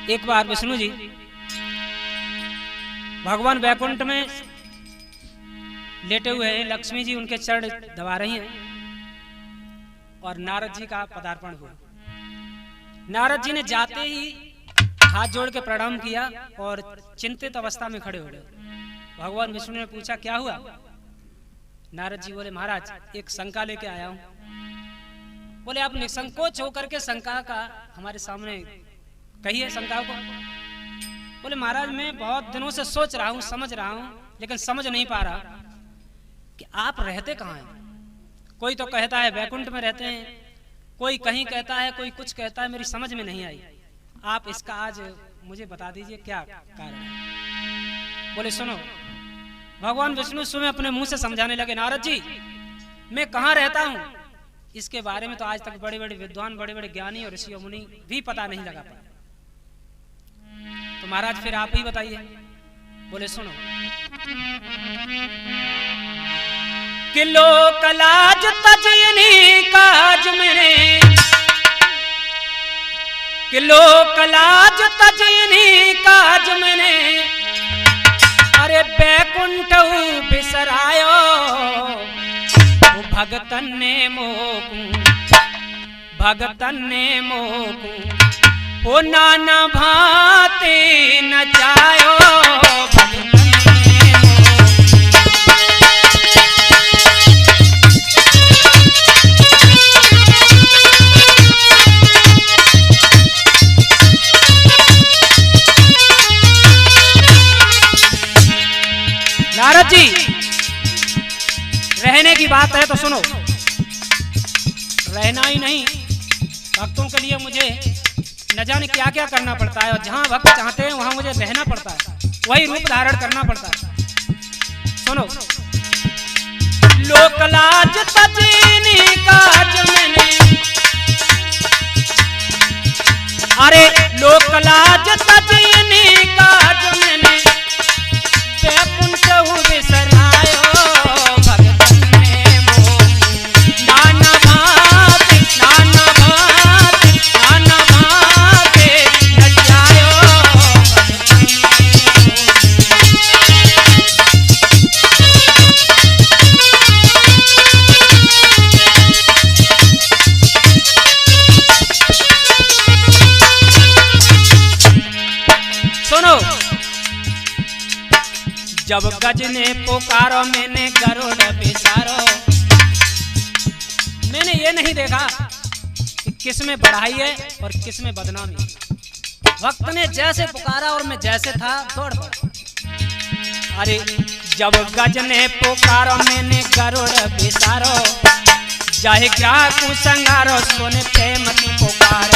एक बार विष्णु जी भगवान वैकुंठ में लेटे हुए हैं, लक्ष्मी जी उनके चरण दबा रही हैं और नारद जी का पदार्पण हुआ। नारद जी ने जाते ही हाथ जोड़ के प्रणाम किया और चिंतित अवस्था में खड़े हो गए। भगवान विष्णु ने पूछा क्या हुआ? नारद जी बोले महाराज एक शंका लेके आया हूं। बोले आप निसंकोच होकर के शंका का हमारे सामने कहिए शंका को। बोले महाराज मैं बहुत दिनों से सोच रहा हूं, समझ रहा हूं, लेकिन समझ नहीं पा रहा कि आप रहते कहाँ हैं। कोई तो कहता है वैकुंठ में रहते हैं, कोई कहीं कहता है, कोई कुछ कहता है, मेरी समझ में नहीं आई। आप इसका आज मुझे बता दीजिए क्या कारण है। बोले सुनो, भगवान विष्णु स्वयं अपने मुंह से समझाने लगे नारद जी मैं कहाँ रहता हूँ इसके बारे में तो आज तक बड़े बड़े विद्वान, बड़े बड़े ज्ञानी और ऋषि मुनि भी पता नहीं लगा पाए। तो महाराज फिर आप ही बताइए। बोले सुनो, कि लोक लाज तजनी काज मैंने, कि लोक लाज तजनी काज मैंने, अरे बैकुंठ बिसरायो भगतन ने मोकू, भगतन ने मोकू ओ नाना भाते नचायो भगतन ने नारद जी रहने की बात है तो सुनो। रहना ही नहीं, भक्तों के लिए मुझे न जाने क्या क्या करना पड़ता है और जहां भक्त चाहते हैं वहां मुझे रहना पड़ता है, वही रूप धारण करना पड़ता है। सुनो, लोक लाज तजनी काज मैंने, अरे लोक लाज तजनी काज मैंने, बैकुंठ बिसरायो भगतन ने मोकू, नाना भांति नाना भांति नाना भांति नचायो भगतन ने। सुनो, जब गज ने पुकारो मैंने गरुड़ बिसारो, मैंने ये नहीं देखा कि किस में बढ़ाई है और किस में बदनामी। भक्त ने जैसे पुकारा और मैं जैसे था दौड़ पड़ा। अरे जब गज ने पुकारो मैंने गरुड़ बिसारो, चाहे क्या कुसंगारो सोने प्रेम की पुकार।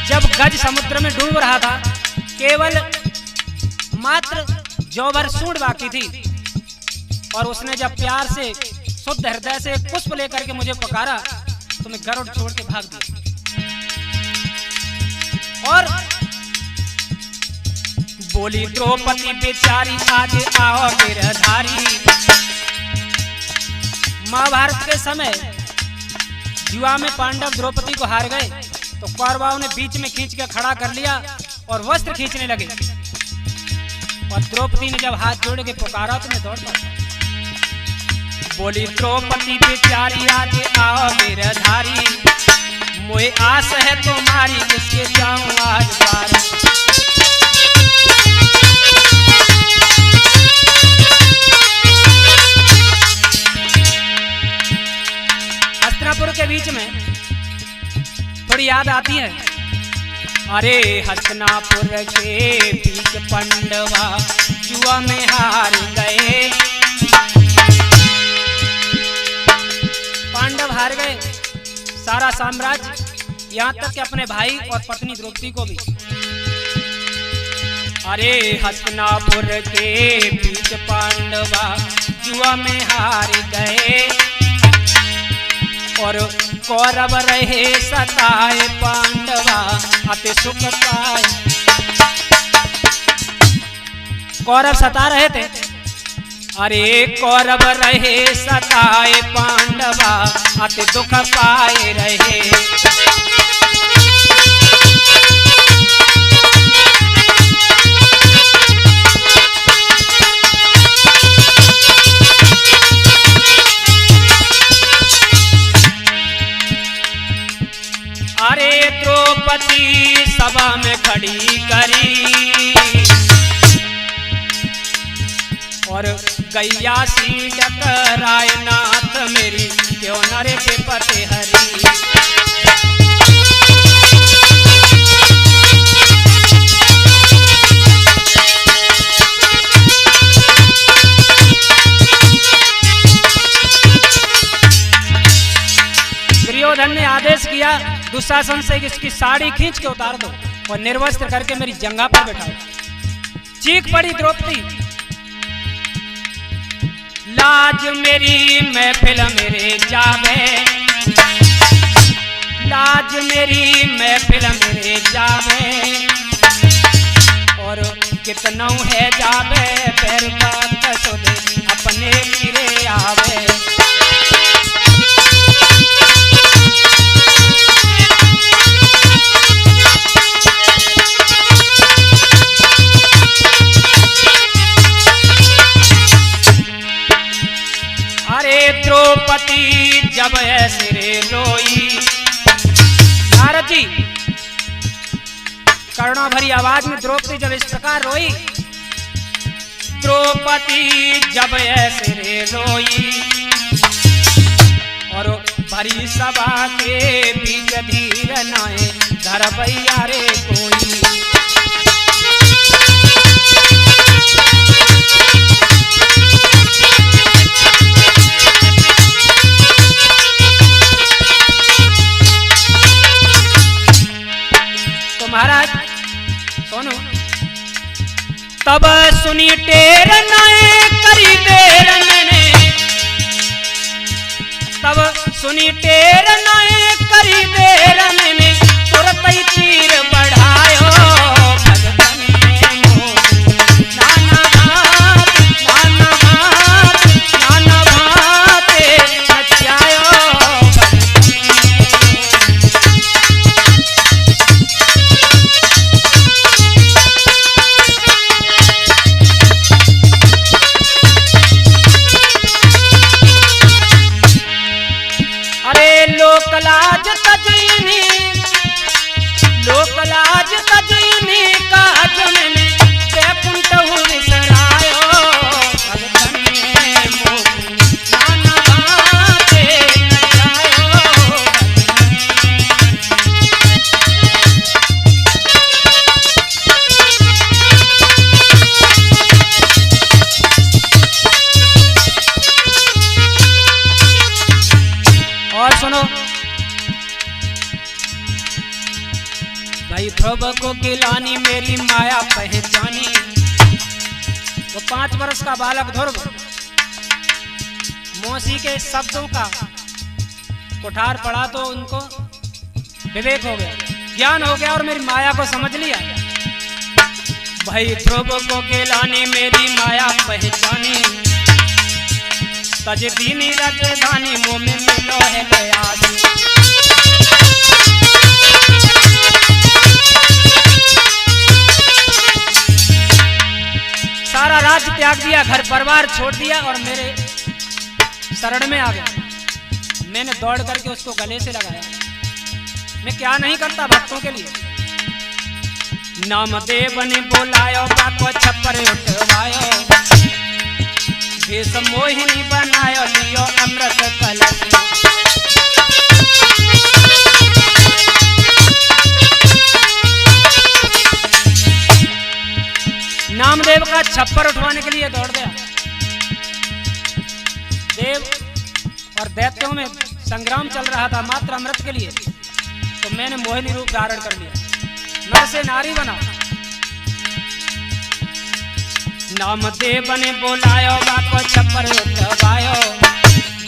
जब गज समुद्र में डूब रहा था, केवल मात्र जौवर सूंड बाकी थी और उसने जब प्यार से शुद्ध हृदय से पुष्प लेकर के मुझे पुकारा तो मैं गरुड़ छोड़ के भाग दिया। और बोली द्रौपदी बेचारी आज आओ गिरधारी। महाभारत के समय युवा में पांडव द्रौपदी को हार गए तो कौरवों ने बीच में खींच के खड़ा कर लिया और वस्त्र खींचने लगे और द्रौपदी ने जब हाथ जोड़ के पुकारा तो मैं दौड़ पड़ा। बोली द्रौपदी बेचारी आज आओ गिरधारी, मोहे आस है तुम्हारी किसके जाऊं आज बार। हस्तिनापुर के बीच में थोड़ी याद आती है। अरे हस्तिनापुर के बीच पांडवा जुआ में हार गए, पांडव हार गए सारा साम्राज्य, यहाँ तक कि अपने भाई और पत्नी द्रौपदी को भी। अरे हस्तिनापुर के बीच पांडवा जुआ में हार गए और कौरव रहे सताए पांडवा अति सुख पाए। कौरव सता रहे थे अरे कौरव रहे सताए पांडवा, अति दुख पाए रहे। अरे द्रौपदी सभा में खड़ी करी और गैया सी टकराए नाथ मेरी, क्यों नरे के पते हरी। दुर्योधन ने आदेश किया दुशासन से इसकी साड़ी खींच के उतार दो और निर्वस्त्र करके मेरी जंगा पर बैठाओ। चीख पड़ी द्रौपदी, लाज मेरी महफिल मेरे जावे, लाज मेरी महफिल मेरे जावे, और कितनों है जावे पैर बात सुने अपने गिरे आवे। द्रौपदी जब ऐसे रे रोई, नारद जी करुणा भरी आवाज में द्रौपदी जब इस प्रकार रोई, द्रौपदी जब ऐसे रे रोई, और भरी सभा के बीच धीर नाए धरबैया रे कोई। महाराज सुनो, तब सुनी टेर नाए करी देर मैंने, तब सुनी टेर नाए करी देर मैंने, तुरंत ही तीर बढ़ायो भगतन ने मोह। नाना भात नाना भात नाना भाते नचायो लोकलाज तजीनी, लोकलाज तजीनी काज मैंने बैकुंठ विसरायो भगतन ने मोह। नाना भाते नचायो और सुनो भाई, ध्रुव को गिलानी मेरी माया पहचानी। वो 5 वर्ष का बालक ध्रुव मौसी के शब्दों का कुठार पड़ा तो उनको विवेक हो गया, ज्ञान हो गया और मेरी माया को समझ लिया। भाई ध्रुव को गिलानी मेरी माया पहचानी, तज दीनी राजधानी मुँह में मिलो है लयाज। सारा राज्य त्याग दिया, घर परिवार छोड़ दिया और मेरे शरण में आ गया। मैंने दौड़ करके उसको गले से लगाया। मैं क्या नहीं करता भक्तों के लिए। नामदेव ने बोलायो बाको छप्पर उठवायो, भेष मोहिनी बनायो लियो अमृत कलश। नामदेव का छप्पर उठवाने के लिए दौड़ गया। देव और दैत्यों में संग्राम चल रहा था मात्र अमृत के लिए, तो मैंने मोहिनी रूप धारण कर लिया, नर से नारी बना। नामदेव ने बोलायो बाको छप्पर उठवायो,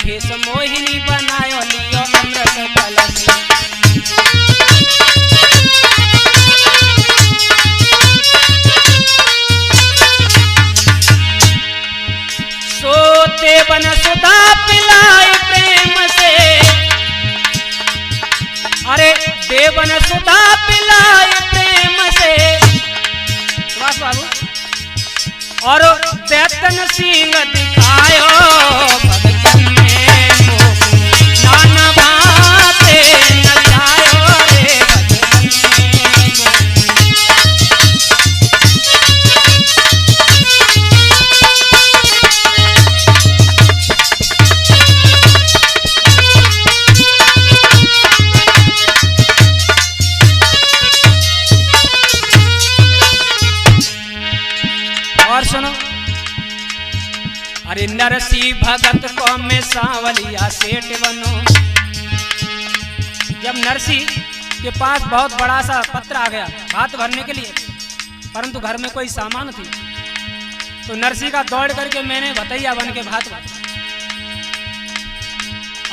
भेष मोहिनी बनायो लियो अमृत कलश। अरे देवन सुधा पिलाए प्रेम से सुभाष बाबू, और दैतन सिंह दिखायो भगतन में नाना बाते नचायो रे और सुनो, अरे नरसी भगत को में सांवलिया सेठ बनो। जब नरसी के पास बहुत बड़ा सा पत्र आ गया भात भरने के लिए, परंतु घर में कोई सामान थी, तो नरसी का दौड़ करके मैंने भतैया बन के भात भरा।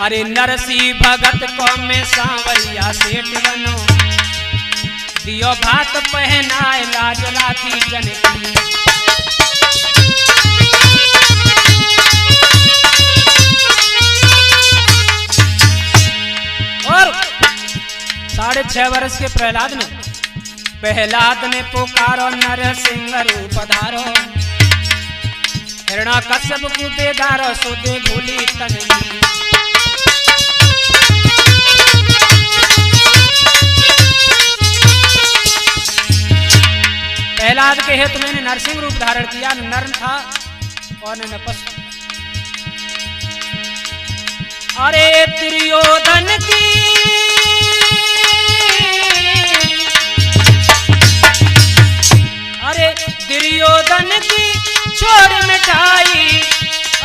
अरे नरसी भगत को में सांवलिया सेठ बनो, दियो भात पहनाए लाज राखी जनकी। और 6.5 वर्ष के प्रहलाद ने पुकारो नरसिंह रूप धारो, हिरण्याकश्यप को बेदारो सुधे भूली तनवी। प्रहलाद के हेतु मैंने नरसिंह रूप धारण किया, नर था और न नपस्थ। अरे दुर्योधन की छोड़ मिठाई,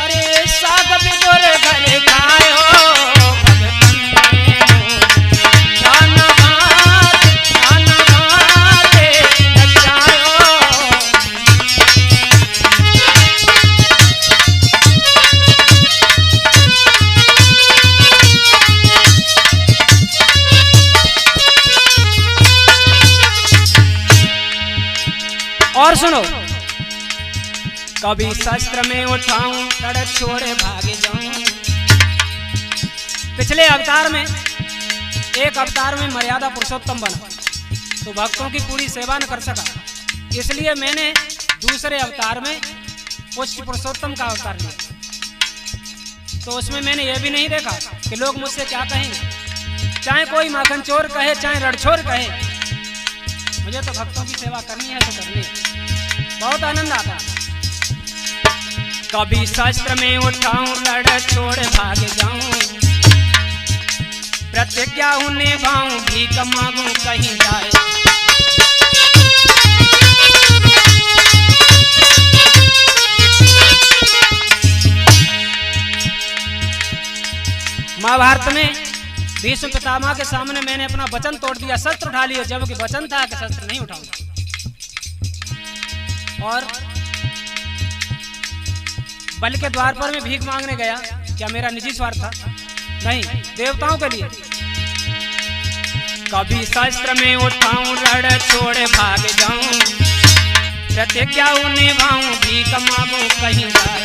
अरे साग बिगुर घर खायो और सुनो, कभी शस्त्र में उठाऊं लड़ छोड़े भागे जाऊं। पिछले अवतार में एक अवतार में मर्यादा पुरुषोत्तम बना तो भक्तों की पूरी सेवा न कर सका, इसलिए मैंने दूसरे अवतार में पुष्ट पुरुषोत्तम का अवतार लिया। तो उसमें मैंने ये भी नहीं देखा कि लोग मुझसे क्या कहेंगे, चाहे कोई माखन चोर कहे चाहे रड़छोर कहे, मुझे तो भक्तों की सेवा करनी है तो करनी है। बहुत आनंद आता। कभी शस्त्र में उठाऊं लड़ छोड़ भाग जाऊं, प्रतिज्ञा उन्हें भाऊं भीख मांगूं कहीं जाए। महाभारत में भीष्म पितामह के सामने मैंने अपना वचन तोड़ दिया, शस्त्र उठा लिया, जबकि वचन था कि शस्त्र नहीं उठाऊंगा। और बल के द्वार पर मैं भीख मांगने गया, क्या मेरा निजी स्वार्थ था? नहीं, देवताओं के लिए। कभी शस्त्र में उठाऊं लड़ छोड़ भाग जाऊं, प्रतिज्ञा निभाऊं भीख मांगूं कहीं जाए।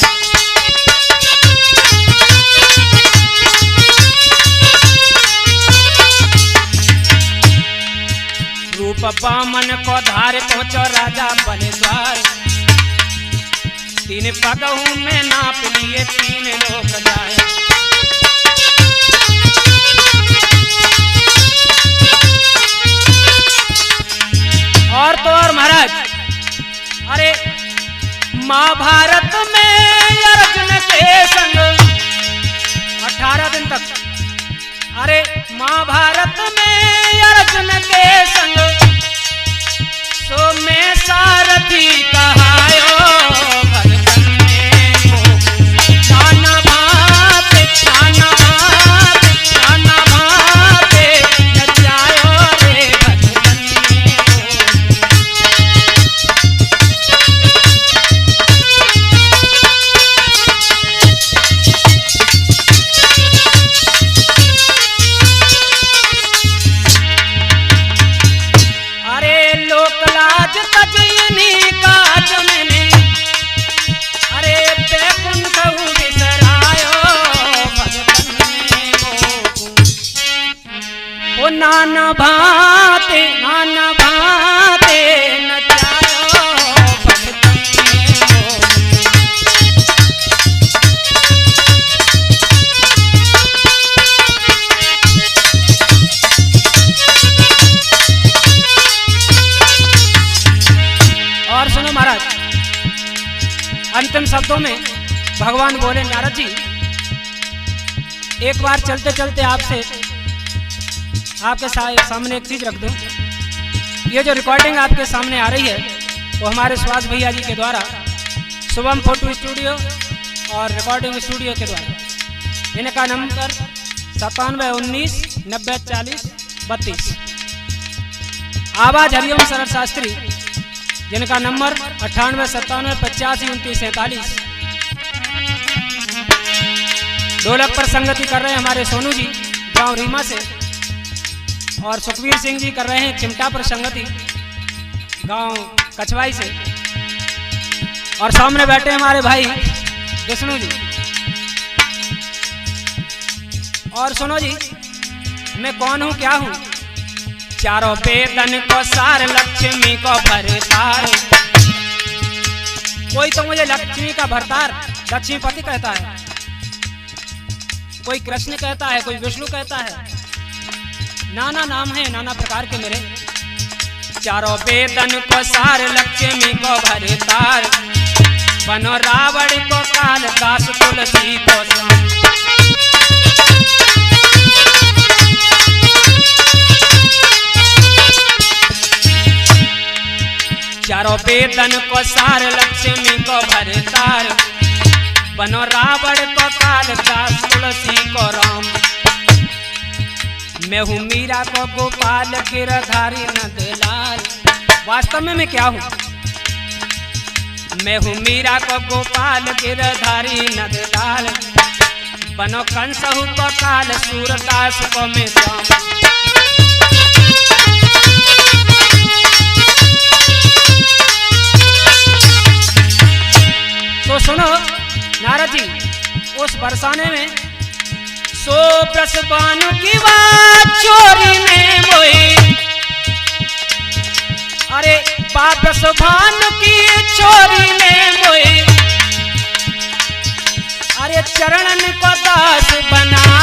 रूप बामन को धार पहुंचो राजा बने द्वार, 3 पगहू में नाप लिए 3 लोग जाए। और तो और महाराज, अरे महाभारत में अर्जुन के संग 18 दिन तक, अरे महाभारत में अर्जुन के संग सो में सारथी कहायो भगतन में जाना भात जाना भात जाना भात नचायो रे भगतन में। नाना भाते नचायो और सुनो महाराज, अंतिम शब्दों में भगवान बोले, नारद जी एक बार चलते चलते आपके सामने एक चीज रख दूं। ये जो रिकॉर्डिंग आपके सामने आ रही है वो हमारे सुभाष भैया जी के द्वारा शुभम फोटो स्टूडियो और रिकॉर्डिंग स्टूडियो के द्वारा। इनका नंबर 9719904032। आवाज हरिओम शरद शास्त्री, जिनका नंबर 9897852947। ढोलक पर संगति कर रहे हैं हमारे सोनू जी गांव रीमा से, और सुखवीर सिंह जी कर रहे हैं चिमटा पर संगति गांव कछवाई से, और सामने बैठे हमारे भाई विष्णु जी। और सुनो जी, मैं कौन हूं क्या हूं? चारों वेदन को सार, लक्ष्मी को भरतार। कोई तो मुझे लक्ष्मी का भरतार, लक्ष्मीपति कहता है, कोई कृष्ण कहता है, कोई विष्णु कहता है। नाना नाम है, नाना प्रकार के मेरे। चारों वेदन को सार, लक्ष्मी को भरतार। बनो रावण को कालिदास, तुलसी को श्याम। चारों वेदन को सार, लक्ष्मी को भरतार। बनो रावण को कालिदास, तुलसी को राम। मैं हूँ मीरा को गोपाल, गिरधारी नंदलाल। वास्तव में मैं क्या हूँ? मैं हूँ मीरा को गोपाल, गिरधारी नंदलाल। बनो कंसहु को काल, सूरदास को मैं श्याम। तो सुनो नारद जी, उस बरसाने में सो प्रसबानु की बात चोरी ने मोई। अरे बाप सुभानु की चोरी ने मोई। अरे चरणन को दास बना